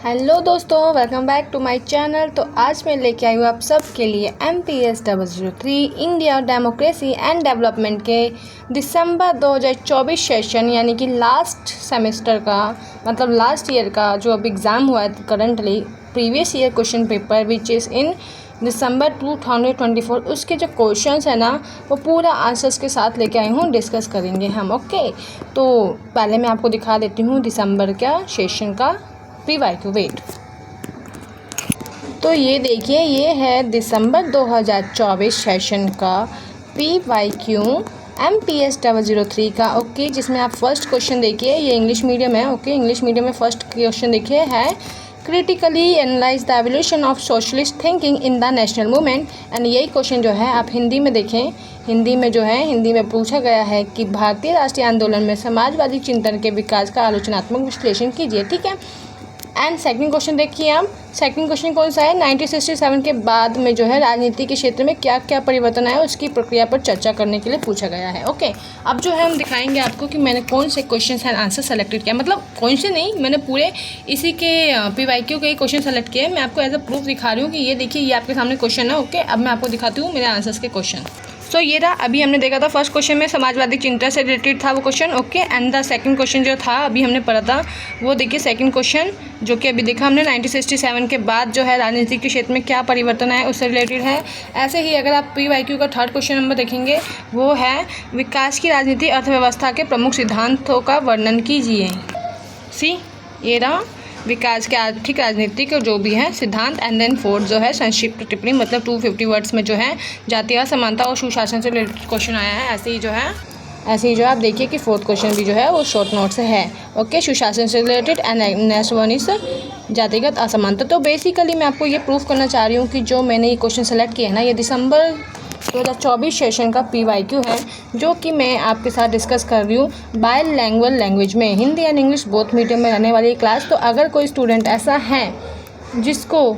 Hello दोस्तों, welcome back to my channel. तो आज मैं लेके आई हूँ आप सब के लिए MPS 003 India democracy and development के दिसंबर 2024 सेशन यानी कि लास्ट सेमेस्टर का मतलब लास्ट ईयर का जो अब एग्ज़ाम हुआ है currently previous year question paper which is in December 2024 उसके जो क्वेश्चंस है ना वो पूरा आंसर्स के साथ लेके आई हूँ, डिस्कस करेंगे हम। ओके, तो पहले मैं आपको दिखा देती हूँ दिसंबर का सेशन का PYQ वेट। तो ये देखिए, ये है दिसंबर 2024 सेशन का PYQ MPS 003 का। ओके, जिसमें आप फर्स्ट क्वेश्चन देखिए, ये इंग्लिश मीडियम है। ओके, इंग्लिश मीडियम में फर्स्ट क्वेश्चन देखिए है critically analyse the evolution of socialist thinking in the national movement. And यही क्वेश्चन जो है आप हिंदी में देखें, हिंदी में पूछा गया है कि भारतीय राष्ट्रीय आंदोलन में समाजवादी चिंतन के विकास का आलोचनात्मक विश्लेषण कीजिए। ठीक है। एंड सेकंड क्वेश्चन देखिए आप, सेकंड क्वेश्चन कौन सा है, 1967 के बाद में जो है राजनीति के क्षेत्र में क्या क्या परिवर्तन आया उसकी प्रक्रिया पर चर्चा करने के लिए पूछा गया है। ओके, अब जो है हम दिखाएंगे आपको कि मैंने कौन से क्वेश्चन एंड आंसर सेलेक्टेड किया, मतलब कौन से नहीं, मैंने पूरे इसी के PYQ के क्वेश्चन सेलेक्ट किए। मैं आपको एज अ प्रूफ दिखा रही हूँ कि ये देखिए, ये आपके सामने क्वेश्चन है। ओके, अब मैं आपको दिखाती हूँ मेरे आंसर्स के क्वेश्चन। सो ये रहा, अभी हमने देखा था फर्स्ट क्वेश्चन में समाजवादी चिंतन से रिलेटेड था वो question. Okay, and the second question जो था अभी हमने पढ़ा था वो देखिए सेकंड क्वेश्चन जो कि अभी देखा हमने 1967 के बाद जो है राजनीति के क्षेत्र में क्या परिवर्तन आए उससे रिलेटेड है। ऐसे ही अगर आप PYQ का थर्ड क्वेश्चन नंबर देखेंगे वो है विकास की राजनीति अर्थव्यवस्था के प्रमुख सिद्धांतों का वर्णन कीजिए। सी ये रहा विकास के आर्थिक राजनीतिक जो भी है सिद्धांत। एंड देन फोर्थ जो है संक्षिप्त टिप्पणी, मतलब 250 वर्ड्स में जो है जातीय असमानता और सुशासन से रिलेटेड क्वेश्चन आया है। ऐसे ही जो है आप देखिए कि फोर्थ क्वेश्चन भी जो है वो शॉर्ट नोट से है। ओके, सुशासन से related. And next one is जातिगत असमानता। तो बेसिकली मैं आपको ये प्रूफ करना चाह रही हूँ कि जो मैंने ये क्वेश्चन सेलेक्ट किया है ना, ये दिसंबर 2024 सेशन का PYQ है जो कि मैं आपके साथ डिस्कस कर रही हूँ बाइलिंगुअल लैंग्वेज में, Hindi and English both medium में रहने वाली क्लास। तो अगर कोई स्टूडेंट ऐसा है जिसको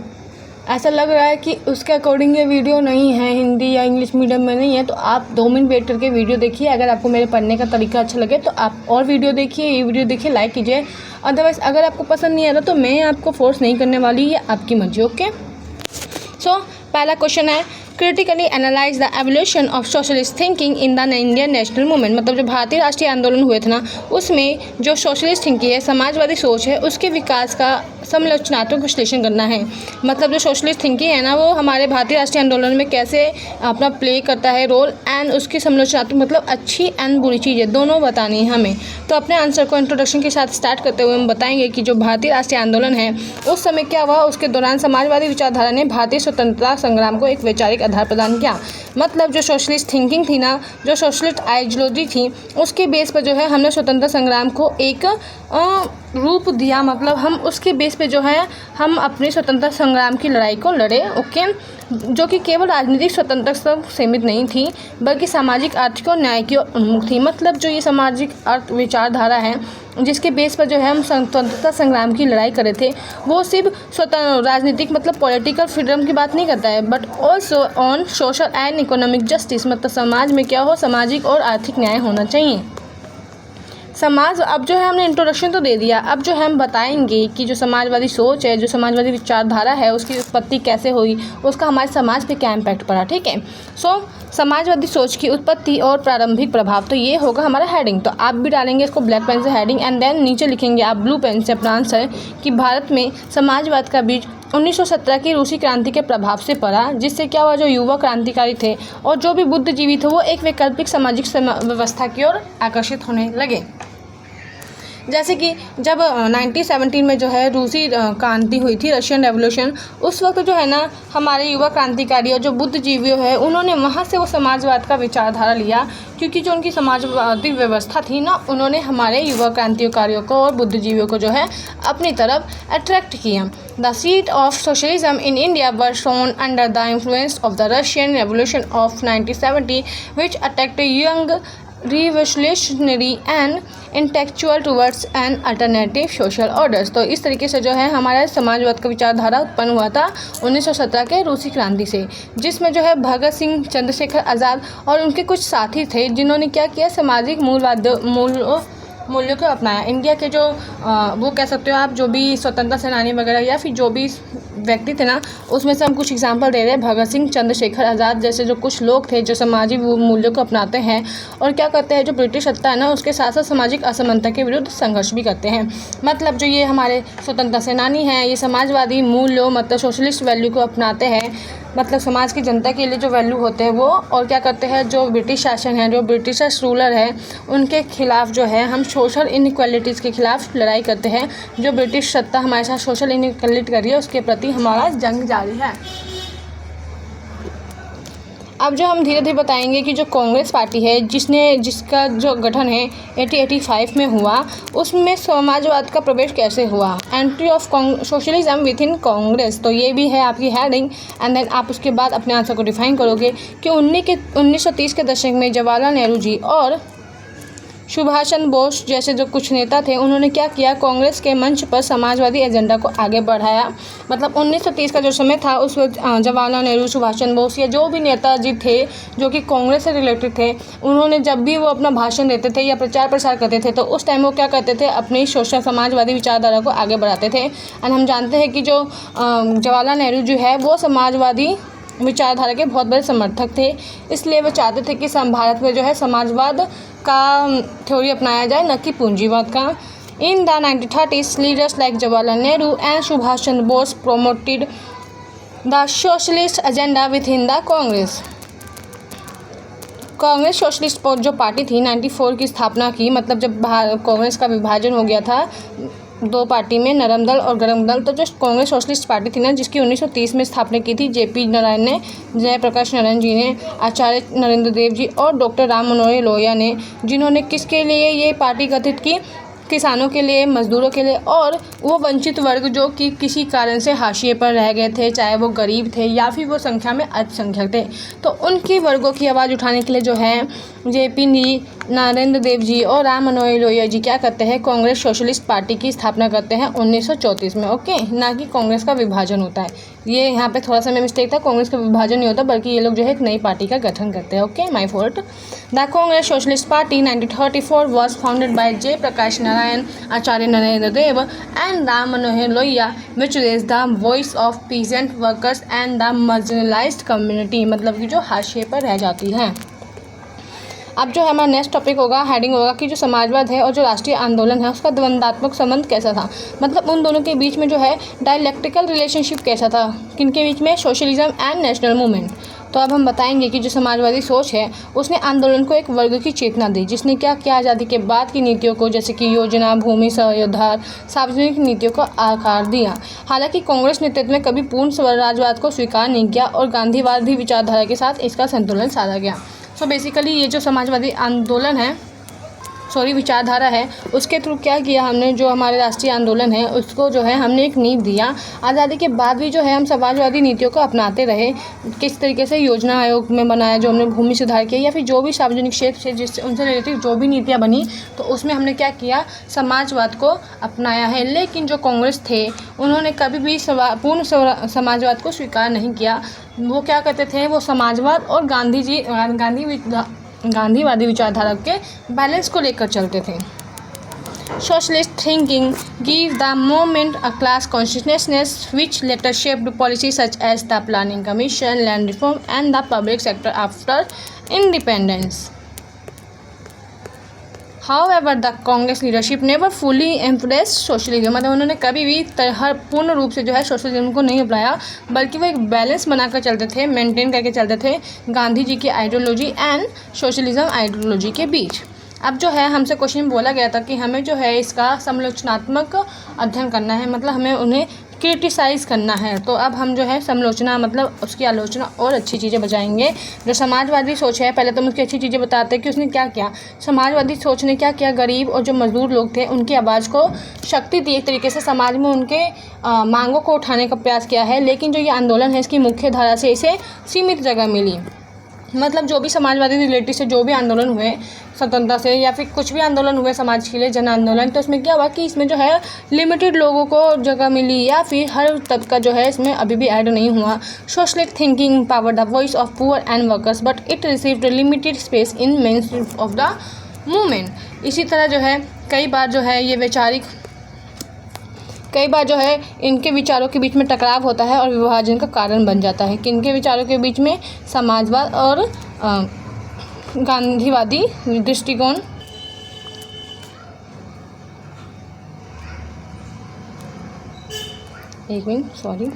ऐसा लग रहा है कि उसके अकॉर्डिंग ये वीडियो नहीं है, हिंदी या इंग्लिश मीडियम में नहीं है, तो आप 2 मिनट वेट करके वीडियो देखिए। अगर आपको मेरे पढ़ने का तरीका अच्छा लगे तो आप और वीडियो देखिए, ये वीडियो देखिए, लाइक कीजिए। अदरवाइज़ अगर आपको पसंद नहीं आ रहा तो मैं आपको फोर्स नहीं करने वाली, ये आपकी मर्जी। ओके, सो पहला क्वेश्चन है critically analyse the evolution of socialist thinking in the Indian national movement. मतलब जो भारतीय राष्ट्रीय आंदोलन हुए थे ना उसमें जो सोशलिस्ट थिंकिंग है, समाजवादी सोच है, उसके विकास का समालोचनात्मक विश्लेषण करना है। मतलब जो सोशलिस्ट थिंकिंग है ना वो हमारे भारतीय राष्ट्रीय आंदोलन में कैसे अपना प्ले करता है रोल, एंड उसकी समालोचनात्मक मतलब अच्छी एंड बुरी चीज़ें दोनों बतानी है हमें। तो अपने आंसर को इंट्रोडक्शन के साथ स्टार्ट करते हुए हम बताएंगे कि जो भारतीय राष्ट्रीय आंदोलन है उस समय क्या हुआ, उसके दौरान समाजवादी विचारधारा ने भारतीय स्वतंत्रता संग्राम को एक वैचारिक आधार प्रदान किया। मतलब जो सोशलिस्ट थिंकिंग थी ना, जो सोशलिस्ट आइडियोलॉजी थी, उसके बेस पर जो है हमने स्वतंत्रता संग्राम को एक रूप दिया। मतलब हम उसके बेस पे जो है हम अपने स्वतंत्रता संग्राम की लड़ाई को लड़े। ओके, जो कि केवल राजनीतिक स्वतंत्रता तक सीमित नहीं थी बल्कि सामाजिक, आर्थिक और न्याय की ओर उन्मुख थी। मतलब जो ये सामाजिक अर्थ विचारधारा है जिसके बेस पर जो है हम स्वतंत्रता संग्राम की लड़ाई करे थे वो सिर्फ स्वतंत्र राजनीतिक मतलब पॉलिटिकल फ्रीडम की बात नहीं करता है but also on social and economic justice. मतलब समाज में क्या हो, सामाजिक और आर्थिक न्याय होना चाहिए समाज। अब जो है हमने इंट्रोडक्शन तो दे दिया, अब जो है हम बताएंगे कि जो समाजवादी सोच है, जो समाजवादी विचारधारा है उसकी उत्पत्ति कैसे हुई, उसका हमारे समाज पे क्या इम्पैक्ट पड़ा। ठीक है, सो समाजवादी सोच की उत्पत्ति और प्रारंभिक प्रभाव, तो ये होगा हमारा हेडिंग। तो आप भी डालेंगे इसको ब्लैक पेन से हेडिंग, एंड देन नीचे लिखेंगे आप ब्लू पेन से अपना आंसर कि भारत में समाजवाद का बीज 1917 की रूसी क्रांति के प्रभाव से पड़ा, जिससे क्या हुआ, जो युवा क्रांतिकारी थे और जो भी बुद्धिजीवी थे वो एक वैकल्पिक सामाजिक व्यवस्था की ओर आकर्षित होने लगे। जैसे कि जब 1917 में जो है रूसी क्रांति हुई थी, रशियन रेवोल्यूशन, उस वक्त जो है ना हमारे युवा क्रांतिकारी और जो बुद्धिजीवी है उन्होंने वहाँ से वो समाजवाद का विचारधारा लिया, क्योंकि जो उनकी समाजवादी व्यवस्था थी ना उन्होंने हमारे युवा क्रांतिकारियों को और बुद्धिजीवियों को जो है अपनी तरफ अट्रैक्ट किया। The seed of socialism in India were sown under the influence of the Russian Revolution of 1970 which attract young revolutionary and intellectual towards an alternative social orders. तो इस तरीके से जो है हमारा समाजवाद का विचारधारा उत्पन्न हुआ था 1917 के रूसी क्रांति से, जिसमें जो है भगत सिंह, चंद्रशेखर आज़ाद और उनके कुछ साथी थे जिन्होंने क्या किया, सामाजिक मूल्यों को अपनाया। इंडिया के जो वो कह सकते हो आप, जो भी स्वतंत्रता सेनानी वगैरह या फिर जो भी व्यक्ति थे ना, उसमें से हम कुछ एग्जांपल दे रहे हैं। भगत सिंह, चंद्रशेखर आज़ाद जैसे जो कुछ लोग थे जो सामाजिक मूल्यों को अपनाते हैं और क्या करते हैं, जो ब्रिटिश सत्ता है ना उसके साथ साथ सामाजिक असमानता के विरुद्ध संघर्ष भी करते हैं। मतलब जो ये हमारे स्वतंत्रता सेनानी हैं, ये समाजवादी मूल्यों मतलब सोशलिस्ट वैल्यू को अपनाते हैं, मतलब समाज की जनता के लिए जो वैल्यू होते हैं वो, और क्या करते हैं, जो ब्रिटिश शासन है, जो ब्रिटिशर्स रूलर है, उनके खिलाफ जो है हम सोशल इनइक्वालिटीज़ के खिलाफ लड़ाई करते हैं। जो ब्रिटिश सत्ता हमारे साथ सोशल इनइक्वालिटी कर रही है उसके प्रति हमारा जंग जारी है। अब जो हम धीरे धीरे बताएंगे कि जो कांग्रेस पार्टी है जिसका जो गठन है 1885 में हुआ, उसमें समाजवाद का प्रवेश कैसे हुआ। Entry of socialism with in Congress, तो ये भी है आपकी हेडिंग। एंड देन आप उसके बाद अपने आंसर को डिफाइन करोगे कि 1930 के दशक में जवाहरलाल नेहरू जी और सुभाष चंद्र बोस जैसे जो कुछ नेता थे, उन्होंने क्या किया, कांग्रेस के मंच पर समाजवादी एजेंडा को आगे बढ़ाया। मतलब 1930 का जो समय था उस वक्त जवाहरलाल नेहरू, सुभाष चंद्र बोस या जो भी नेताजी थे जो कि कांग्रेस से रिलेटेड थे, उन्होंने जब भी वो अपना भाषण देते थे या प्रचार प्रसार करते थे तो उस टाइम वो क्या करते थे, अपनी सोशल समाजवादी विचारधारा को आगे बढ़ाते थे। एंड हम जानते हैं कि जो जवाहरलाल नेहरू जो है वो समाजवादी विचारधारा के बहुत बड़े समर्थक थे, इसलिए वो चाहते थे कि भारत में जो है समाजवाद का थ्योरी अपनाया जाए, न कि पूंजीवाद का। In the 1930s leaders like Jawaharlal Nehru and Subhash Chandra Bose promoted the socialist agenda with in the Congress. Congress socialist जो पार्टी थी 94 की स्थापना की, मतलब जब कांग्रेस का विभाजन हो गया था दो पार्टी में, नरम दल और गरम दल, तो जो कांग्रेस सोशलिस्ट पार्टी थी ना, जिसकी 1930 में स्थापना की थी जेपी नारायण ने, जयप्रकाश नारायण जी ने, आचार्य नरेंद्र देव जी और डॉक्टर राम मनोहर लोहिया ने, जिन्होंने किसके लिए ये पार्टी गठित की, किसानों के लिए, मजदूरों के लिए और वो वंचित वर्ग जो कि किसी कारण से हाशिए पर रह गए थे, चाहे वो गरीब थे या फिर वो संख्या में अल्पसंख्यक थे, तो उनकी वर्गों की आवाज़ उठाने के लिए जो है जेपी नरेंद्र देव जी और राम मनोहर लोहिया जी क्या करते हैं, कांग्रेस सोशलिस्ट पार्टी की स्थापना करते हैं 1934 में। ओके, ना कि कांग्रेस का विभाजन होता है। ये यहाँ पे थोड़ा सा मिस्टेक था, कांग्रेस का विभाजन नहीं होता बल्कि ये लोग जो है एक नई पार्टी का गठन करते हैं। Okay, my fault. The Congress Socialist Party 1934 was founded by Jai Prakash Narayan, Acharya Narendra Dev and Ram Manohar Lohia, which raise the voice of peasant workers and the marginalised community, मतलब कि जो हाशिए पर रह जाती हैं। अब जो है हमारा नेक्स्ट टॉपिक होगा, हेडिंग होगा कि जो समाजवाद है और जो राष्ट्रीय आंदोलन है उसका द्वंद्वात्मक संबंध कैसा था, मतलब उन दोनों के बीच में जो है डायलेक्टिकल रिलेशनशिप कैसा था, किनके बीच में, सोशलिज्म एंड नेशनल मूवमेंट। तो अब हम बताएंगे कि जो समाजवादी सोच है उसने आंदोलन को एक वर्ग की चेतना दी, जिसने क्या किया, आज़ादी के बाद की नीतियों को जैसे कि योजना, भूमि सरोधार, सार्वजनिक नीतियों को आकार दिया। हालांकि कांग्रेस नेतृत्व में कभी पूर्ण स्वराजवाद को स्वीकार नहीं किया और गांधीवादी विचारधारा के साथ इसका संतुलन साधा गया। सो बेसिकली ये जो समाजवादी आंदोलन है, विचारधारा है, उसके थ्रू क्या किया हमने, जो हमारे राष्ट्रीय आंदोलन है उसको जो है हमने एक नींव दिया। आज़ादी के बाद भी जो है हम समाजवादी नीतियों को अपनाते रहे। किस तरीके से योजना आयोग में बनाया, जो हमने भूमि सुधार किया या फिर जो भी सार्वजनिक क्षेत्र से जिससे उनसे रिलेटेड जो भी नीतियाँ बनी, तो उसमें हमने क्या किया, समाजवाद को अपनाया है। लेकिन जो कांग्रेस थे उन्होंने कभी भी पूर्ण समाजवाद को स्वीकार नहीं किया। वो क्या करते थे, वो समाजवाद और गांधीवादी विचारधारा के बैलेंस को लेकर चलते थे। Socialist thinking give the movement a class consciousness which later shaped policy such as the planning commission, land reform and the public sector after independence. However, the Congress leadership never fully embraced socialism, मतलब उन्होंने कभी भी पूर्ण रूप से जो है socialism को नहीं अपनाया, बल्कि वो एक बैलेंस बनाकर चलते थे, मेंटेन करके चलते थे गांधी जी की आइडियोलॉजी एंड सोशलिज्म आइडियोलॉजी के बीच। अब जो है हमसे क्वेश्चन बोला गया था कि हमें जो है इसका समालोचनात्मक अध्ययन करना है, मतलब हमें उन्हें क्रिटिसाइज़ करना है। तो अब हम जो है समालोचना मतलब उसकी आलोचना और अच्छी चीज़ें बजाएंगे। जो समाजवादी सोच है, पहले तो हम उसकी अच्छी चीज़ें बताते हैं कि उसने क्या किया। समाजवादी सोच ने क्या किया, गरीब और जो मजदूर लोग थे उनकी आवाज़ को शक्ति दी, एक तरीके से समाज में उनके मांगों को उठाने का प्रयास किया है। लेकिन जो ये आंदोलन है इसकी मुख्य धारा से इसे सीमित जगह मिली। मतलब जो भी समाजवादी रिलेटेड से जो भी आंदोलन हुए स्वतंत्रता से या फिर कुछ भी आंदोलन हुए समाज के लिए, जन आंदोलन, तो इसमें क्या हुआ कि इसमें जो है लिमिटेड लोगों को जगह मिली या फिर हर तबका जो है इसमें अभी भी ऐड नहीं हुआ। Socialist thinking power the voice of poor and workers but it received limited space in main stream of the movement. इसी तरह जो है कई बार जो है इनके विचारों के बीच में टकराव होता है और विभाजन का कारण बन जाता है। किनके विचारों के बीच में? समाजवाद और गांधीवादी दृष्टिकोण। एक मिनट, सॉरी।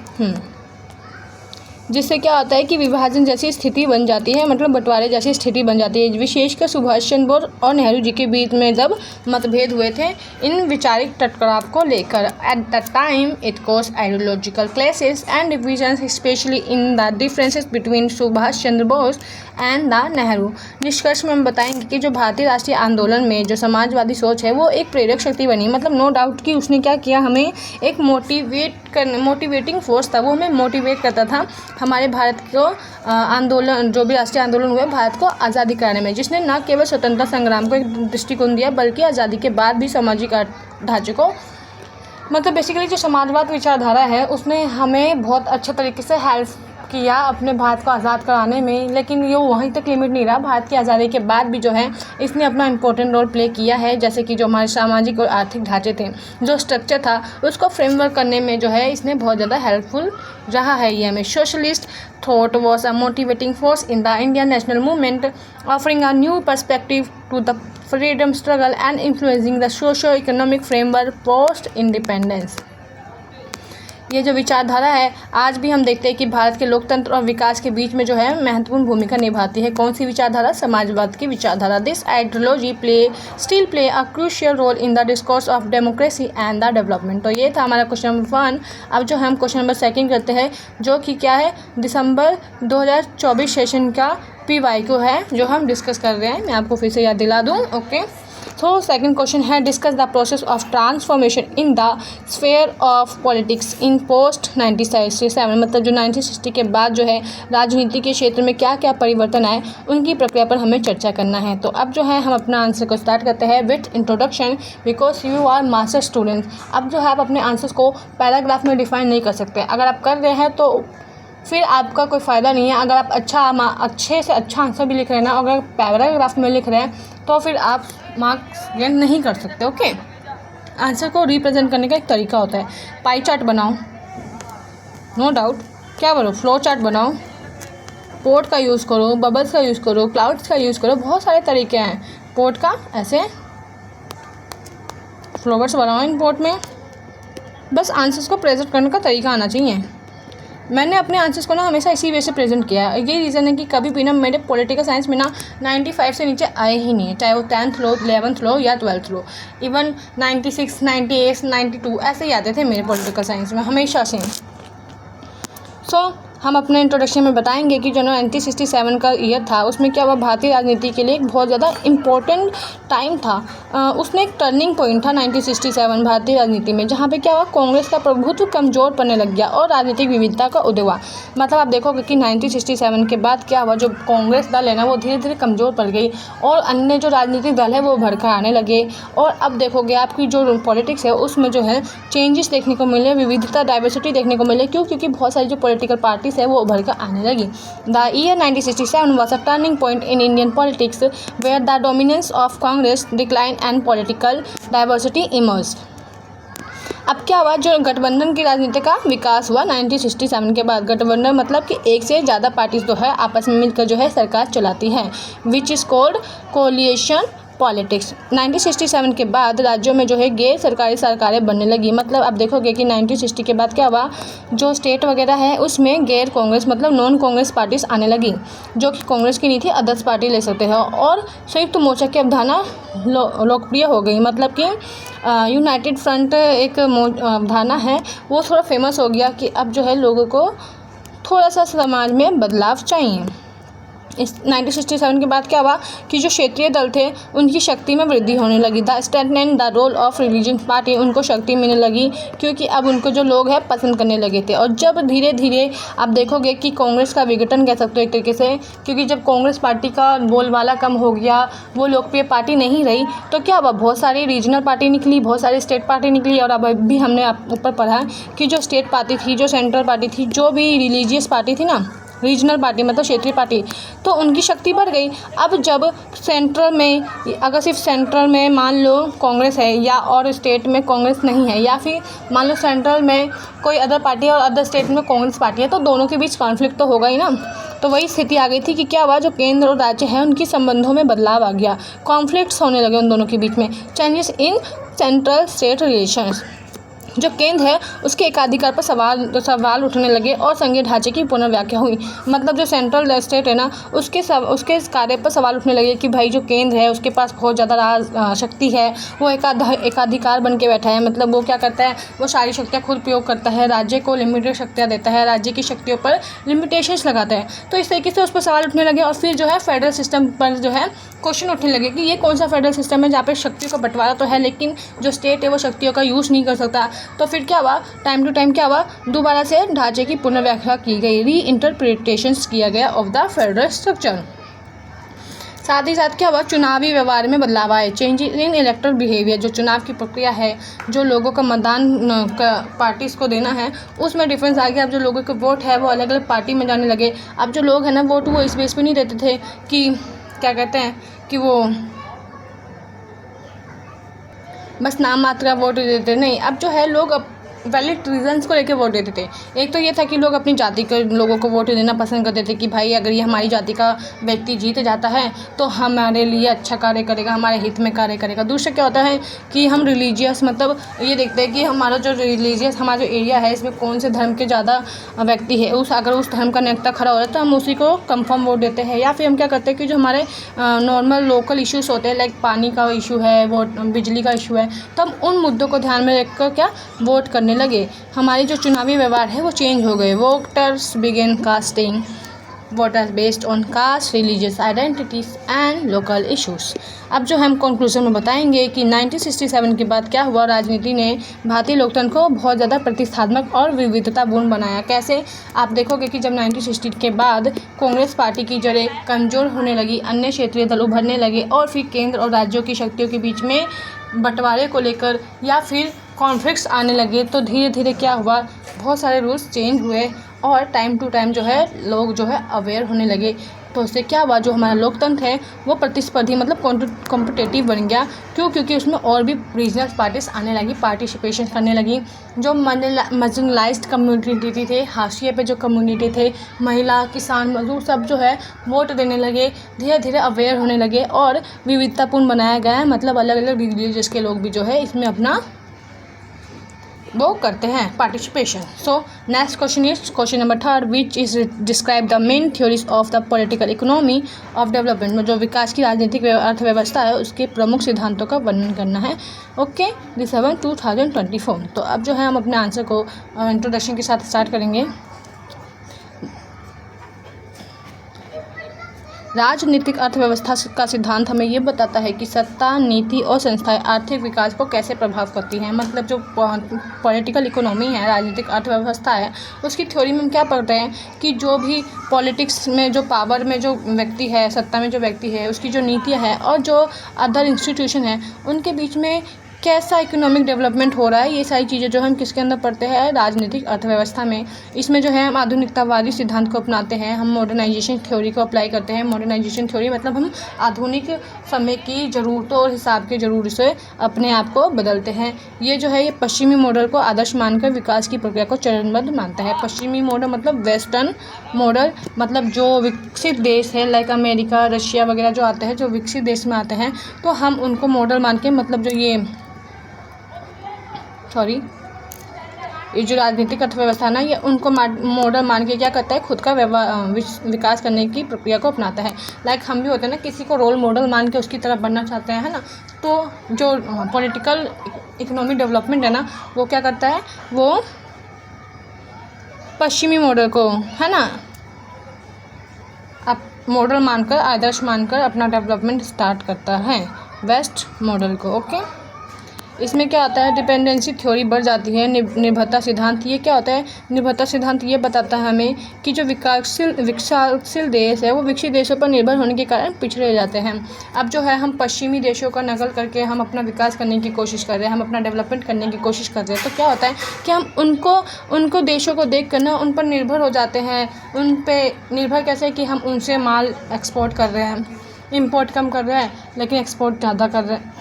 जिससे क्या होता है कि विभाजन जैसी स्थिति बन जाती है, मतलब बंटवारे जैसी स्थिति बन जाती है। विशेषकर सुभाष चंद्र बोस और नेहरू जी के बीच में जब मतभेद हुए थे इन वैचारिक टकराव को लेकर। At the time it cause ideological clashes and divisions, specially in the differences between Subhash Chandra Bose and the Nehru. निष्कर्ष में हम बताएंगे कि जो भारतीय राष्ट्रीय आंदोलन में जो समाजवादी सोच है वो एक प्रेरक शक्ति बनी, मतलब नो डाउट कि उसने क्या किया, हमें एक मोटिवेटिंग फोर्स था। वो हमें मोटिवेट करता था हमारे भारत को आंदोलन, जो भी राष्ट्रीय आंदोलन हुए भारत को आज़ादी कराने में, जिसने न केवल स्वतंत्रता संग्राम को एक दृष्टिकोण दिया बल्कि आज़ादी के बाद भी सामाजिक ढांचे को, मतलब बेसिकली जो समाजवाद विचारधारा है उसने हमें बहुत अच्छे तरीके से हेल्प किया अपने भारत को आज़ाद कराने में। लेकिन ये वहीं तक लिमिट नहीं रहा, भारत की आज़ादी के बाद भी जो है इसने अपना इम्पोर्टेंट रोल प्ले किया है। जैसे कि जो हमारे सामाजिक और आर्थिक ढांचे थे, जो स्ट्रक्चर था, उसको फ्रेमवर्क करने में जो है इसने बहुत ज़्यादा हेल्पफुल रहा है। ये हमें socialist thought was a motivating force in the Indian national movement, offering a new perspective to the freedom struggle and influencing the socio economic framework post independence. ये जो विचारधारा है आज भी हम देखते हैं कि भारत के लोकतंत्र और विकास के बीच में जो है महत्वपूर्ण भूमिका निभाती है। कौन सी विचारधारा? समाजवाद की विचारधारा। This ideology still play a crucial role in the discourse of democracy and the development. तो ये था हमारा क्वेश्चन नंबर 1। अब जो हम क्वेश्चन नंबर 2 करते हैं, जो कि क्या है, दिसंबर 2024 सेशन का PYQ है जो हम डिस्कस कर रहे हैं। मैं आपको फिर से याद दिला दूँ। ओके, तो सेकंड क्वेश्चन है, discuss the process of transformation in the sphere of politics in post 1967, मतलब जो 1960 के बाद जो है राजनीति के क्षेत्र में क्या क्या परिवर्तन आए उनकी प्रक्रिया पर हमें चर्चा करना है। तो अब जो है हम अपना आंसर को स्टार्ट करते हैं with introduction, because you are master student. अब जो है आप अपने आंसर्स को पैराग्राफ में डिफाइन नहीं कर सकते। अगर आप कर रहे हैं तो फिर आपका कोई फ़ायदा नहीं है। अगर आप अच्छे से अच्छा आंसर भी लिख रहे हैं ना, अगर पैराग्राफ में लिख रहे हैं तो फिर आप मार्क्स गेन नहीं कर सकते। ओके, आंसर को रिप्रेजेंट करने का एक तरीका होता है। पाई चार्ट बनाओ, नो डाउट, क्या बोलो, फ्लो चार्ट बनाओ, पोर्ट का यूज़ करो, बबल्स का यूज़ करो, क्लाउड्स का यूज़ करो, बहुत सारे तरीके हैं पोर्ट का। ऐसे फ्लोवर्स बनाओ इन पोर्ट में, बस आंसर्स को प्रेजेंट करने का तरीका आना चाहिए। मैंने अपने आंसर्स को ना हमेशा इसी वे से प्रेजेंट किया है। ये रीज़न है कि कभी भी ना मेरे पॉलिटिकल साइंस में ना 95 से नीचे आए ही नहीं है, चाहे वो 10th लो, 11th लो या 12th लो। इवन 96, 98, 92 ऐसे ही आते थे मेरे पॉलिटिकल साइंस में हमेशा से। सो हम अपने इंट्रोडक्शन में बताएंगे कि जो 1967 का ईयर था उसमें क्या हुआ, भारतीय राजनीति के लिए एक बहुत ज़्यादा इम्पोर्टेंट टाइम था। उसमें एक टर्निंग पॉइंट था 1967 भारतीय राजनीति में, जहाँ पे क्या हुआ, कांग्रेस का प्रभुत्व कमज़ोर पड़ने लग गया और राजनीतिक विविधता का उदय हुआ। मतलब आप देखोगे कि 1967 के बाद क्या हुआ, जो कांग्रेस दल है ना वो धीरे धीरे कमज़ोर पड़ गई और अन्य जो राजनीतिक दल है वो उभर कर आने लगे। और अब देखोगे आपकी जो पॉलिटिक्स है उसमें जो है चेंजेस देखने को मिले, विविधता, डाइवर्सिटी देखने को मिले। क्यों? क्योंकि बहुत सारी जो पॉलिटिकल पार्टीज है वो उभर कर आने लगी। The year 1967 was a turning point in Indian politics where the dominance of Congress declined and political diversity emerged. अब क्या हुआ, जो गठबंधन की राजनीति का विकास हुआ 1967 के बाद। गठबंधन मतलब कि एक से ज़्यादा पार्टीज जो है आपस में मिलकर जो है सरकार चलाती है, which is called coalition politics. 1967 के बाद राज्यों में जो है गैर सरकारी सरकारें बनने लगी। मतलब आप देखोगे कि 1960 के बाद क्या हुआ, जो स्टेट वगैरह है उसमें गैर कांग्रेस मतलब नॉन कांग्रेस पार्टीज आने लगी, जो कि कांग्रेस की नहीं थी, अदर्स पार्टी ले सकते हैं। और संयुक्त मोर्चा की अवधारणा लोकप्रिय हो गई। मतलब कि यूनाइटेड फ्रंट एक अवधारणा है वो थोड़ा फेमस हो गया कि अब जो है लोगों को थोड़ा सा समाज में बदलाव चाहिए। इस 1967 के बाद क्या हुआ कि जो क्षेत्रीय दल थे उनकी शक्ति में वृद्धि होने लगी। The state and the role of religion party, उनको शक्ति मिलने लगी क्योंकि अब उनको जो लोग हैं पसंद करने लगे थे। और जब धीरे धीरे आप देखोगे कि कांग्रेस का विघटन कह सकते हो एक तरीके से, क्योंकि जब कांग्रेस पार्टी का बोलबाला कम हो गया, वो लोकप्रिय पार्टी नहीं रही, तो क्या हुआ, बहुत सारी रीजनल पार्टी निकली, बहुत सारी स्टेट पार्टी निकली। और अब भी हमने ऊपर पढ़ा कि जो स्टेट पार्टी थी, जो सेंट्रल पार्टी थी, जो भी रिलीजियस पार्टी थी ना, रीजनल पार्टी मतलब क्षेत्रीय पार्टी, तो उनकी शक्ति बढ़ गई। अब जब सेंट्रल में, अगर सिर्फ सेंट्रल में मान लो कांग्रेस है या और स्टेट में कांग्रेस नहीं है, या फिर मान लो सेंट्रल में कोई अदर पार्टी है और अदर स्टेट में कांग्रेस पार्टी है, तो दोनों के बीच कॉन्फ्लिक्ट तो होगा ही ना। तो वही स्थिति आ गई थी कि क्या हुआ, जो केंद्र और राज्य है उनकी संबंधों में बदलाव आ गया, कॉन्फ्लिक्ट्स होने लगे उन दोनों के बीच में, changes in central state relations. जो केंद्र है उसके एकाधिकार पर सवाल उठने लगे और संघीय ढांचे की पुनर्व्याख्या हुई। मतलब जो सेंट्रल स्टेट है ना, उसके कार्य पर सवाल उठने लगे कि भाई जो केंद्र है उसके पास बहुत ज़्यादा शक्ति है, वो एकाधिकार बन के बैठा है। मतलब वो क्या करता है, वो सारी शक्तियाँ खुद प्रयोग करता है, राज्य को लिमिटेड शक्तियाँ देता है, राज्य की शक्तियों पर लिमिटेशंस लगाता है। तो इस तरीके से उस पर सवाल उठने लगे और फिर जो है फेडरल सिस्टम पर जो है क्वेश्चन उठने लगे कि ये कौन सा फेडरल सिस्टम है जहाँ पे शक्तियों का बंटवारा तो है लेकिन जो स्टेट है वो शक्तियों का यूज़ नहीं कर सकता। तो फिर क्या हुआ, टाइम टू टाइम क्या हुआ, दोबारा से ढांचे की पुनर्व्याख्या की गई, री इंटरप्रिटेशंस किया गया ऑफ द फेडरल स्ट्रक्चर। साथ ही साथ क्या हुआ, चुनावी व्यवहार में बदलाव आए, चेंज इन इलेक्टोरल बिहेवियर। जो चुनाव की प्रक्रिया है, जो लोगों का मतदान पार्टीज़ को देना है, उसमें डिफरेंस आ गया। अब जो लोगों के वोट है वो अलग अलग पार्टी में जाने लगे। अब जो लोग हैं ना, वोट वो इस बेस पे नहीं देते थे कि क्या कहते हैं कि वो बस नाम मात्र का वोट देते, नहीं, अब जो है लोग वैलिड रीजंस को लेकर वोट देते थे। एक तो ये था कि लोग अपनी जाति के लोगों को वोट देना पसंद करते थे कि भाई अगर ये हमारी जाति का व्यक्ति जीत जाता है तो हमारे लिए अच्छा कार्य करेगा, हमारे हित में कार्य करेगा। दूसरा क्या होता है कि हम रिलीजियस, मतलब ये देखते हैं कि हमारा जो रिलीजियस हमारा जो एरिया है इसमें कौन से धर्म के ज़्यादा व्यक्ति है, अगर उस धर्म का नेता खड़ा हो रहा है तो हम उसी को कंफर्म वोट देते हैं। या फिर हम क्या करते हैं कि जो हमारे नॉर्मल लोकल इश्यूज़ होते हैं, लाइक पानी का इशू है, वोट बिजली का इशू है, तो हम उन मुद्दों को ध्यान में रखकर क्या वोट करने लगे। हमारे जो चुनावी व्यवहार है वो चेंज हो गए। Voters begin casting voters based on caste, religious identities and local issues. अब जो हम कंक्लूजन में बताएंगे कि 1967 के बाद क्या हुआ, राजनीति ने भारतीय लोकतंत्र को बहुत ज़्यादा प्रतिष्ठात्मक और विविधतापूर्ण बनाया। कैसे, आप देखोगे कि जब 1960 के बाद कांग्रेस पार्टी की जड़ें कमज़ोर होने लगी, अन्य क्षेत्रीय दल उभरने लगे और फिर केंद्र और राज्यों की शक्तियों के बीच में बंटवारे को लेकर या फिर कॉन्फ्लिक्ट्स आने लगे, तो धीरे धीरे क्या हुआ, बहुत सारे रूल्स चेंज हुए और टाइम टू टाइम जो है लोग जो है अवेयर होने लगे। तो उससे क्या हुआ, जो हमारा लोकतंत्र है वो प्रतिस्पर्धी मतलब कॉम्पिटिटिव बन गया। क्यों? क्योंकि उसमें और भी रीजनल पार्टीज आने लगी, पार्टिसिपेशन करने लगी। जो मार्जिनलाइज्ड कम्युनिटी थे, हाशिए पे जो कम्युनिटी थे, महिला, किसान, मजदूर, सब जो है वोट देने लगे, धीरे धीरे अवेयर होने लगे और विविधतापूर्ण बनाया गया है। मतलब अलग अलग रिलीजियस के लोग भी जो है इसमें अपना वो करते हैं participation. So next question is question number 3, which is describe the main theories of the political economy of development. में जो विकास की राजनीतिक अर्थव्यवस्था है उसके प्रमुख सिद्धांतों का वर्णन करना है। ओके, दिसंबर 2024। तो अब जो है हम अपने आंसर को इंट्रोडक्शन के साथ स्टार्ट करेंगे। राजनीतिक अर्थव्यवस्था का सिद्धांत हमें ये बताता है कि सत्ता, नीति और संस्थाएं आर्थिक विकास को कैसे प्रभाव करती हैं। मतलब जो पॉलिटिकल इकोनॉमी है, राजनीतिक अर्थव्यवस्था है, उसकी थ्योरी में हम क्या पढ़ते हैं कि जो भी पॉलिटिक्स में जो पावर में जो व्यक्ति है, सत्ता में जो व्यक्ति है, उसकी जो नीतियाँ हैं और जो अदर इंस्टीट्यूशन हैं उनके बीच में कैसा इकोनॉमिक डेवलपमेंट हो रहा है, ये सारी चीज़ें जो हम किसके अंदर पढ़ते हैं, राजनीतिक अर्थव्यवस्था में। इसमें जो है हम आधुनिकतावादी सिद्धांत को अपनाते हैं, हम मॉडर्नाइजेशन थ्योरी को अप्लाई करते हैं। मॉडर्नाइजेशन थ्योरी मतलब हम आधुनिक समय की ज़रूरतों और हिसाब के ज़रूरत से अपने आप को बदलते हैं। ये जो है ये पश्चिमी मॉडल को आदर्श मानकर विकास की प्रक्रिया को चरणबद्ध मानता है। पश्चिमी मॉडल मतलब वेस्टर्न मॉडल, मतलब जो विकसित देश है लाइक अमेरिका, रशिया वगैरह जो आते हैं, जो विकसित देश में आते हैं, तो हम उनको मॉडल मान के, मतलब जो ये जो राजनीतिक अर्थव्यवस्था ना, ये उनको मॉडल मान के क्या करता है, खुद का विकास करने की प्रक्रिया को अपनाता है। लाइक हम भी होते हैं ना, किसी को रोल मॉडल मान के उसकी तरफ बनना चाहते हैं, है ना। तो जो पॉलिटिकल इकोनॉमिक डेवलपमेंट है ना, वो क्या करता है, वो पश्चिमी मॉडल को, है ना, अब मॉडल मानकर, आदर्श मानकर अपना डेवलपमेंट स्टार्ट करता है, वेस्ट मॉडल को। ओके, इसमें क्या होता है, डिपेंडेंसी थ्योरी बढ़ जाती है। निर्भरता सिद्धांत, ये क्या होता है, निर्भरता सिद्धांत ये बताता है हमें कि जो विकासशील देश है वो विकसित देशों पर निर्भर होने के कारण पिछड़े जाते हैं। अब जो है हम पश्चिमी देशों का नकल करके हम अपना विकास करने की कोशिश कर रहे हैं, हम अपना डेवलपमेंट करने की कोशिश कर रहे हैं, तो क्या होता है कि हम उनको देशों को देख कर ना उन पर निर्भर हो जाते हैं। उन पर निर्भर कैसे कि हम उनसे माल एक्सपोर्ट कर रहे हैं, इम्पोर्ट कम कर रहे हैं लेकिन एक्सपोर्ट ज़्यादा कर रहे हैं,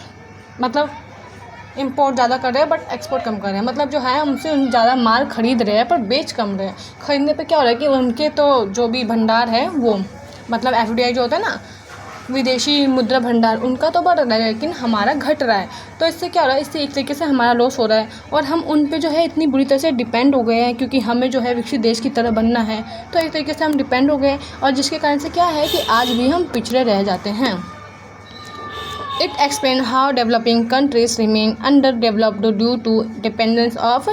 मतलब इंपोर्ट ज़्यादा कर रहे हैं बट एक्सपोर्ट कम कर रहे हैं। मतलब जो है हमसे ज़्यादा माल खरीद रहे हैं पर बेच कम रहे हैं। खरीदने पे क्या हो रहा है कि उनके तो जो भी भंडार है वो, मतलब FDI जो होता है ना, विदेशी मुद्रा भंडार, उनका तो बढ़ रहा है लेकिन हमारा घट रहा है। तो इससे क्या हो रहा है, इससे एक तरीके से हमारा लॉस हो रहा है और हम उन पे जो है इतनी बुरी तरह से डिपेंड हो गए हैं, क्योंकि हमें जो है विकसित देश की तरह बनना है। तो एक तरीके से हम डिपेंड हो गए और जिसके कारण से क्या है कि आज भी हम पिछड़े रह जाते हैं। It explains how developing countries remain underdeveloped due to dependence of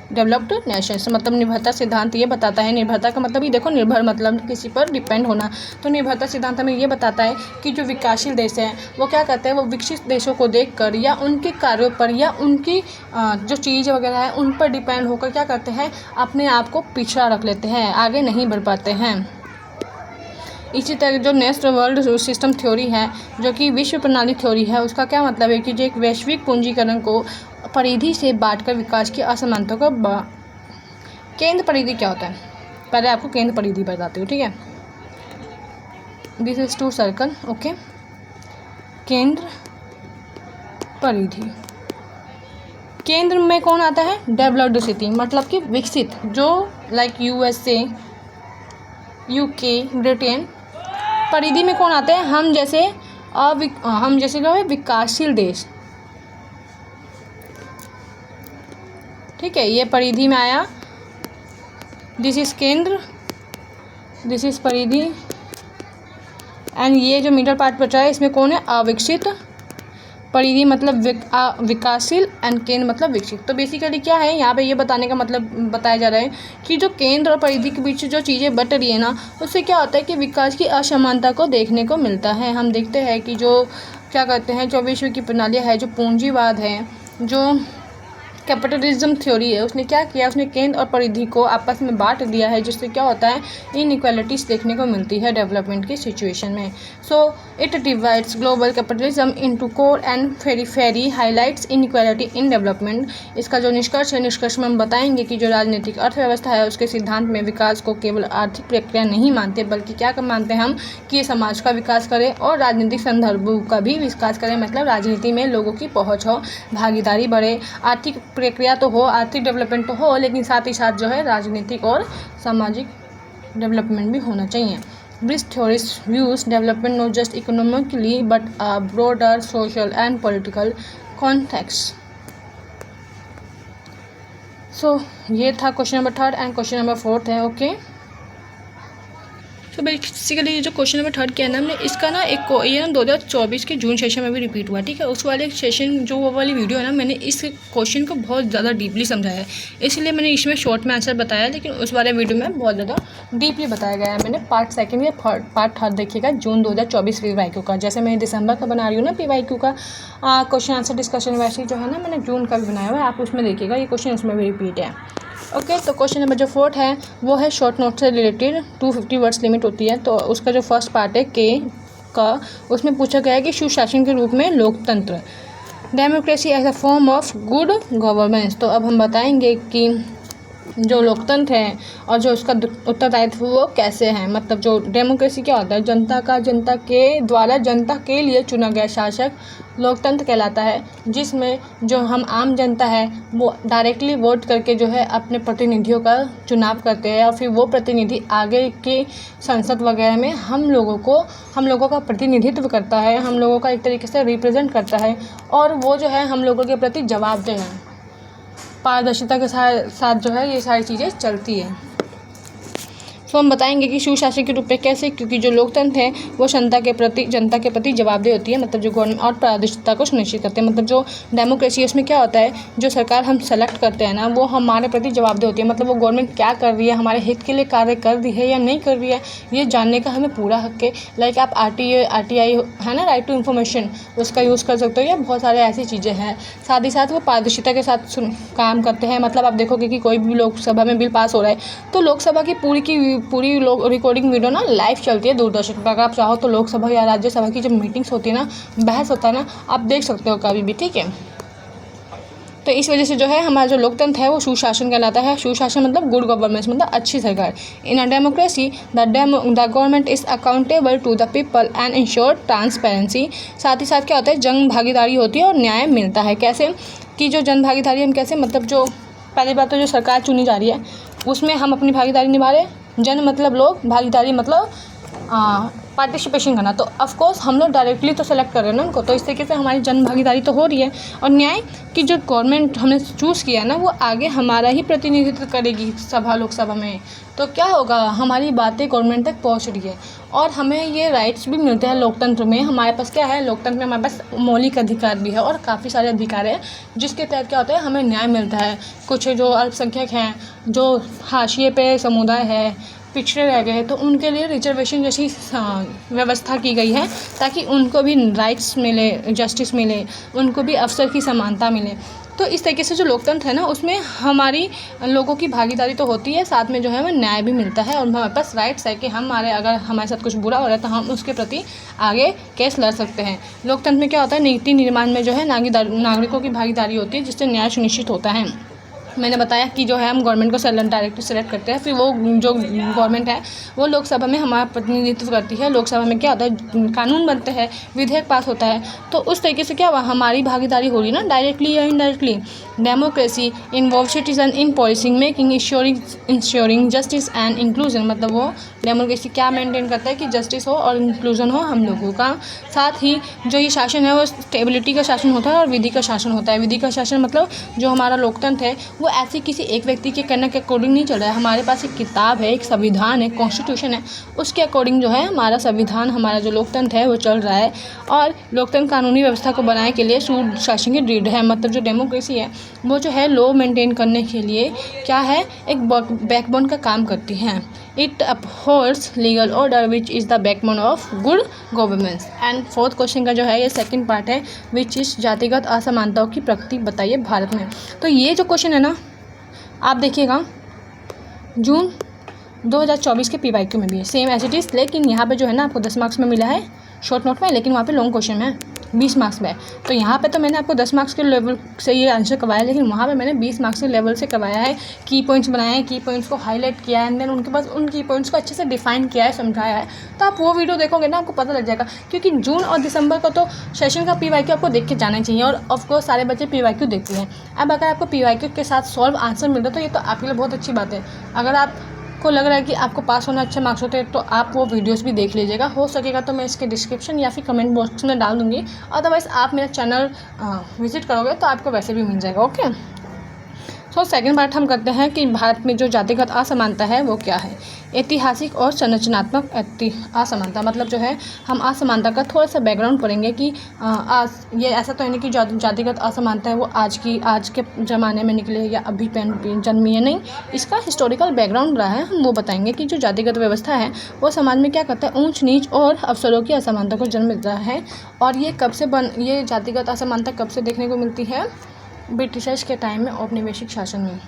developed Nations. मतलब निर्भरता सिद्धांत ये बताता है, निर्भरता का मतलब ही देखो, निर्भर मतलब किसी पर डिपेंड होना। तो निर्भरता सिद्धांत हमें ये बताता है कि जो विकासशील देश हैं वो क्या करते हैं, वो विकसित देशों को देखकर या उनके कार्यों पर या उनकी जो चीज़ वगैरह है उन पर डिपेंड होकर क्या करते हैं, अपने आप को पिछड़ा रख लेते हैं, आगे नहीं बढ़ पाते हैं। इसी तरह जो नेक्स्ट वर्ल्ड सिस्टम थ्योरी है, जो कि विश्व प्रणाली थ्योरी है, उसका क्या मतलब है कि जो एक वैश्विक पूंजीकरण को परिधि से बांटकर विकास की असमानता को केंद्र परिधि क्या होता है, पहले आपको केंद्र परिधि बताती हूँ, ठीक है। This is 2 circle, okay. केंद्र परिधि, केंद्र में कौन आता है, डेवलप्ड सिटी, मतलब कि विकसित, जो लाइक USA, UK, ब्रिटेन। परिधि में कौन आते हैं, हम जैसे जो है विकासशील देश, ठीक है। ये परिधि में आया, दिस इज केंद्र, दिस इज परिधि, एंड ये जो मिडल पार्ट बचा है इसमें कौन है, अविकसित। परिधि मतलब विकासशील एंड केंद्र मतलब विकसित। तो बेसिकली क्या है यहाँ पे ये बताने का मतलब बताया जा रहा है कि जो केंद्र और परिधि के बीच जो चीज़ें बट रही है ना, उससे क्या होता है कि विकास की असमानता को देखने को मिलता है। हम देखते हैं कि जो क्या कहते हैं, जो विश्व की प्रणाली है, जो पूंजीवाद है, जो कैपिटलिज्म थ्योरी है, उसने क्या किया, उसने केंद्र और परिधि को आपस में बांट दिया है, जिससे क्या होता है, इनइक्वालिटीज़ देखने को मिलती है डेवलपमेंट की सिचुएशन में। So it divides global capitalism into core and periphery, highlights inequality in development. इसका जो निष्कर्ष है, निष्कर्ष में हम बताएंगे कि जो राजनीतिक अर्थव्यवस्था है उसके सिद्धांत में विकास को केवल आर्थिक प्रक्रिया नहीं मानते, बल्कि क्या मानते हैं हम कि ये समाज का विकास करे और राजनीतिक संदर्भों का भी विकास करें। मतलब राजनीति में लोगों की पहुँच हो, भागीदारी बढ़े, आर्थिक प्रक्रिया तो हो, आर्थिक डेवलपमेंट तो हो, लेकिन साथ ही साथ जो है राजनीतिक और सामाजिक डेवलपमेंट भी होना चाहिए। This theory views development not just economically but a broader social and political context. So ये था question number 3 and question number 4 है, ओके। तो बेसिकली ये जो क्वेश्चन नंबर 3 किया ना हमने, इसका ना ये ना 2024 के जून सेशन में भी रिपीट हुआ, ठीक है। उस वाले सेशन जो वो वाली वीडियो है ना, मैंने इस क्वेश्चन को बहुत ज़्यादा डीपली समझाया है, इसलिए मैंने इसमें शॉर्ट में आंसर बताया, लेकिन उस वाले वीडियो में बहुत ज़्यादा डीपली बताया गया है। मैंने पार्ट 2 या पार्ट 3 देखिएगा, जून 2024 PYQ का। जैसे मैं दिसंबर का बना रही हूँ ना PYQ का क्वेश्चन आंसर डिस्कशन, वैसे ही जो है ना मैंने जून का भी बनाया हुआ है, आप उसमें देखिएगा, ये क्वेश्चन उसमें भी रिपीट है, ओके। तो क्वेश्चन नंबर जो 4 है वो है शॉर्ट नोट से रिलेटेड, 250 वर्ड्स लिमिट होती है। तो उसका जो फर्स्ट पार्ट है के का, उसमें पूछा गया है कि सुशासन के रूप में लोकतंत्र, democracy as a form of good governance. तो अब हम बताएंगे कि जो लोकतंत्र है और जो उसका उत्तरदायित्व वो कैसे हैं। मतलब जो डेमोक्रेसी क्या होता है, जनता के द्वारा जनता के लिए चुना गया शासक लोकतंत्र कहलाता है, जिसमें जो हम आम जनता है वो डायरेक्टली वोट करके जो है अपने प्रतिनिधियों का चुनाव करते हैं, और फिर वो प्रतिनिधि आगे के संसद वगैरह में हम लोगों का प्रतिनिधित्व करता है, हम लोगों का एक तरीके से रिप्रेजेंट करता है, और वो जो है हम लोगों के प्रति जवाबदेह है। पारदर्शिता के साथ जो है ये सारी चीज़ें चलती है। तो हम बताएंगे कि सुशासन के रूप में कैसे, क्योंकि जो लोकतंत्र है वो जनता के प्रति जवाबदेह होती है, मतलब जो गवर्नमेंट और पारदर्शिता को सुनिश्चित करते हैं। मतलब जो डेमोक्रेसी है उसमें क्या होता है, जो सरकार हम सेलेक्ट करते हैं ना वो हमारे प्रति जवाबदेह होती है, मतलब वो गवर्नमेंट क्या कर रही है, हमारे हित के लिए कार्य कर रही है या नहीं कर रही है, ये जानने का हमें पूरा हक है। लाइक आप RTI है ना, राइट टू इन्फॉर्मेशन, उसका यूज़ कर सकते हो, या बहुत सारे ऐसी चीज़ें हैं। साथ ही साथ वो पारदर्शिता के साथ काम करते हैं। मतलब आप देखोगे कि कोई भी लोकसभा में बिल पास हो रहा है तो लोकसभा की पूरी रिकॉर्डिंग वीडियो ना लाइव चलती है दूरदर्शन पर। अगर आप चाहो तो लोकसभा या राज्यसभा की जब मीटिंग्स होती है ना, बहस होता है ना, आप देख सकते हो कभी भी, ठीक है। तो इस वजह से जो है हमारा जो लोकतंत्र है वो सुशासन कहलाता है। सुशासन मतलब गुड गवर्नेंस, मतलब अच्छी सरकार। In a democracy the government is accountable to the people and ensure transparency. साथ ही साथ क्या होता है, जन भागीदारी होती है और न्याय मिलता है। कैसे कि जो जन भागीदारी हम कैसे, मतलब जो पहली बात तो जो सरकार चुनी जा रही है उसमें हम अपनी भागीदारी निभा रहे हैं। जन मतलब लोग, भागीदारी मतलब पार्टिसिपेशन करना। तो ऑफकोर्स हम लोग डायरेक्टली तो सेलेक्ट कर रहे हैं ना उनको, तो इस तरीके से हमारी जन भागीदारी तो हो रही है। और न्याय की जो गवर्नमेंट हमने चूज़ किया है ना वो आगे हमारा ही प्रतिनिधित्व करेगी लोकसभा में। तो क्या होगा, हमारी बातें गवर्नमेंट तक पहुंच रही है और हमें ये राइट्स भी मिलते हैं लोकतंत्र में। हमारे पास क्या है, लोकतंत्र में हमारे पास मौलिक अधिकार भी है और काफ़ी सारे अधिकार हैं जिसके तहत क्या होता है, हमें न्याय मिलता है। कुछ जो अल्पसंख्यक हैं, जो हाशिए पे समुदाय है, पिछड़े रह गए, तो उनके लिए रिजर्वेशन जैसी व्यवस्था की गई है ताकि उनको भी राइट्स मिले, जस्टिस मिले, उनको भी अवसर की समानता मिले। तो इस तरीके से जो लोकतंत्र है ना उसमें हमारी लोगों की भागीदारी तो होती है, साथ में जो है हमें न्याय भी मिलता है और हमारे पास राइट्स है कि अगर हमारे साथ कुछ बुरा हो रहा है तो हम उसके प्रति आगे केस लड़ सकते हैं। लोकतंत्र में क्या होता है, नीति निर्माण में जो है नागरिकों की भागीदारी होती है जिससे न्याय सुनिश्चित होता है। मैंने बताया कि जो है हम गवर्नमेंट को डायरेक्टली सेलेक्ट करते हैं, फिर वो जो गवर्नमेंट है वो लोकसभा में हमारा प्रतिनिधित्व करती है। लोकसभा में क्या होता है, कानून बनते हैं, विधेयक पास होता है। तो उस तरीके से क्या हुआ, हमारी भागीदारी हो रही ना, डायरेक्टली या indirectly. Democracy involve citizen in policy making, ensuring justice and inclusion. मतलब वो डेमोक्रेसी क्या मेंटेन करता है कि जस्टिस हो और इंक्लूजन हो हम लोगों का। साथ ही जो ये शासन है वो स्टेबिलिटी का शासन होता है और विधि का शासन होता है। विधि का शासन मतलब जो हमारा लोकतंत्र है वो ऐसे किसी एक व्यक्ति के कहने के अकॉर्डिंग नहीं चल रहा है। हमारे पास एक किताब है, एक संविधान है, कॉन्स्टिट्यूशन है, उसके अकॉर्डिंग जो है हमारा संविधान, हमारा जो लोकतंत्र है वो चल रहा है। और लोकतंत्र कानूनी व्यवस्था को बनाने के लिए सुशासन की रीढ़ है। मतलब जो डेमोक्रेसी है वो जो है लॉ मेंटेन करने के लिए क्या है, एक बैकबोन का काम करती है। It upholds legal order which is the backbone of good governance. And fourth question का जो है ये सेकंड पार्ट है, विच इज़ जातिगत असमानताओं की प्रकृति बताइए भारत में। तो ये जो क्वेश्चन है ना आप देखिएगा जून 2024 के PYQ में भी है, सेम एज इट इज़, लेकिन यहाँ पे जो है ना आपको 10 मार्क्स में मिला है शॉर्ट नोट में, लेकिन वहाँ पे लॉन्ग क्वेश्चन है 20 मार्क्स में। तो यहाँ पे तो मैंने आपको 10 मार्क्स के लेवल से ये आंसर करवाया, लेकिन वहाँ पे मैंने 20 मार्क्स के लेवल से करवाया है। की पॉइंट्स बनाए हैं, की पॉइंट्स को हाईलाइट किया है, एंड देन उनके पास उन की पॉइंट्स को अच्छे से डिफाइन किया है, समझाया है। तो आप वो वीडियो देखोगे ना आपको पता लग जाएगा, क्योंकि जून और दिसंबर का तो सेशन का PYQ आपको देख के जाना चाहिए और ऑफकोर्स सारे बच्चे PYQ देखते हैं। अब अगर आपको PYQ के साथ सॉल्व आंसर मिल रहा है तो ये तो आपके लिए बहुत अच्छी बात है। अगर आपको लग रहा है कि आपको पास होना अच्छे मार्क्स होते हैं तो आप वो वीडियोस भी देख लीजिएगा। हो सकेगा तो मैं इसके डिस्क्रिप्शन या फिर कमेंट बॉक्स में डाल दूँगी, अदरवाइज़ आप मेरा चैनल विजिट करोगे तो आपको वैसे भी मिल जाएगा। ओके, तो सेकंड पार्ट हम करते हैं कि भारत में जो जातिगत असमानता है वो क्या है। ऐतिहासिक और संरचनात्मक असमानता, मतलब जो है हम असमानता का थोड़ा सा बैकग्राउंड पढ़ेंगे कि ये ऐसा तो है नहीं कि जातिगत असमानता है वो आज के ज़माने में निकले या अभी जन्मी है, नहीं, इसका हिस्टोरिकल बैकग्राउंड रहा है। हम वो बताएंगे कि जो जातिगत व्यवस्था है वो समाज में क्या करता है, ऊंच नीच और अवसरों की असमानता को जन्म देता है। और ये जातिगत असमानता कब से देखने को मिलती है, ब्रिटिशर्स के टाइम में औपनिवेशिक शासन में।